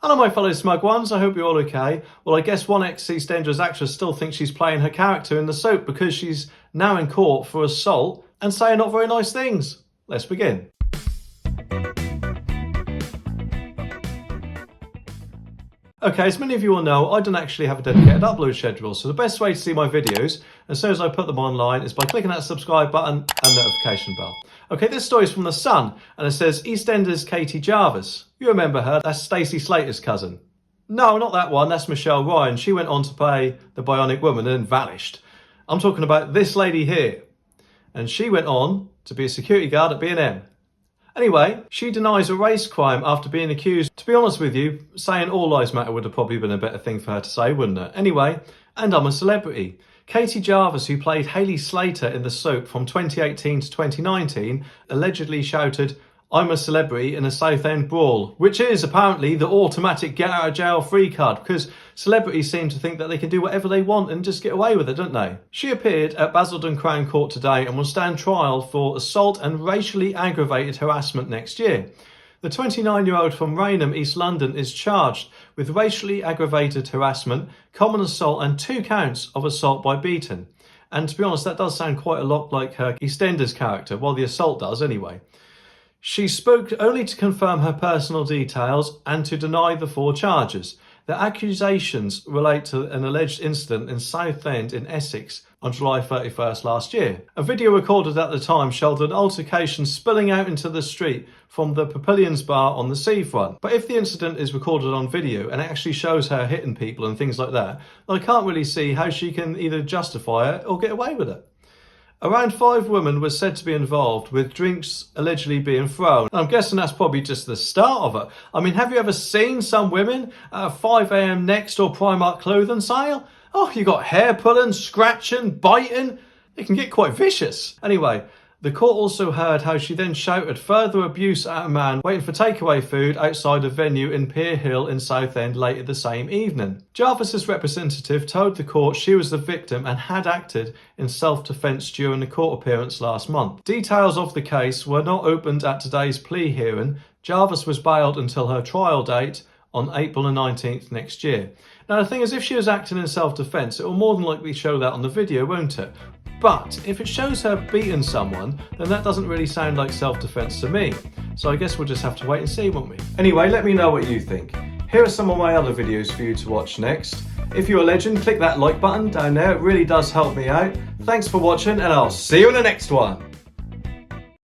Hello my fellow smug ones, I hope you're all okay. Well, I guess one ex-Eastenders actress still thinks she's playing her character in the soap because she's now in court for assault and saying not very nice things. Let's begin. Okay, as many of you will know, I don't actually have a dedicated upload schedule, so the best way to see my videos, as soon as I put them online, is by clicking that subscribe button and notification bell. Okay, this story is from The Sun, and it says, Eastenders Katie Jarvis. You remember her, that's Stacey Slater's cousin. No, not that one, that's Michelle Ryan. She went on to play the Bionic Woman and then vanished. I'm talking about this lady here. And she went on to be a security guard at B&M. Anyway, she denies a race crime after being accused. To be honest with you, saying all lives matter would have probably been a better thing for her to say, wouldn't it? Anyway, and I'm a celebrity. Katie Jarvis, who played Hayley Slater in the soap from 2018 to 2019, allegedly shouted, "I'm a celebrity" in a Southend brawl, which is apparently the automatic get out of jail free card, because celebrities seem to think that they can do whatever they want and just get away with it, don't they? She appeared at Basildon Crown Court today and will stand trial for assault and racially aggravated harassment next year. The 29-year-old from Rainham, East London, is charged with racially aggravated harassment, common assault and 2 counts of assault by beating. And to be honest, that does sound quite a lot like her EastEnders character, well, the assault does anyway. She spoke only to confirm her personal details and to deny the 4 charges. The accusations relate to an alleged incident in Southend in Essex on July 31st last year. A video recorded at the time showed an altercation spilling out into the street from the Papillions bar on the seafront. But if the incident is recorded on video and it actually shows her hitting people and things like that, I can't really see how she can either justify it or get away with it. Around 5 women were said to be involved, with drinks allegedly being thrown. I'm guessing that's probably just the start of it. I mean, have you ever seen some women at a 5 AM Next or Primark clothing sale? Oh, you got hair pulling, scratching, biting. It can get quite vicious. Anyway, the court also heard how she then shouted further abuse at a man waiting for takeaway food outside a venue in Pier Hill in Southend later the same evening. Jarvis's representative told the court she was the victim and had acted in self-defence during the court appearance last month. Details of the case were not opened at today's plea hearing. Jarvis was bailed until her trial date on April the 19th next year. Now the thing is, if she was acting in self-defence, it will more than likely show that on the video, won't it? But if it shows her beating someone, then that doesn't really sound like self-defence to me. So I guess we'll just have to wait and see, won't we? Anyway, let me know what you think. Here are some of my other videos for you to watch next. If you're a legend, click that like button down there, it really does help me out. Thanks for watching and I'll see you in the next one.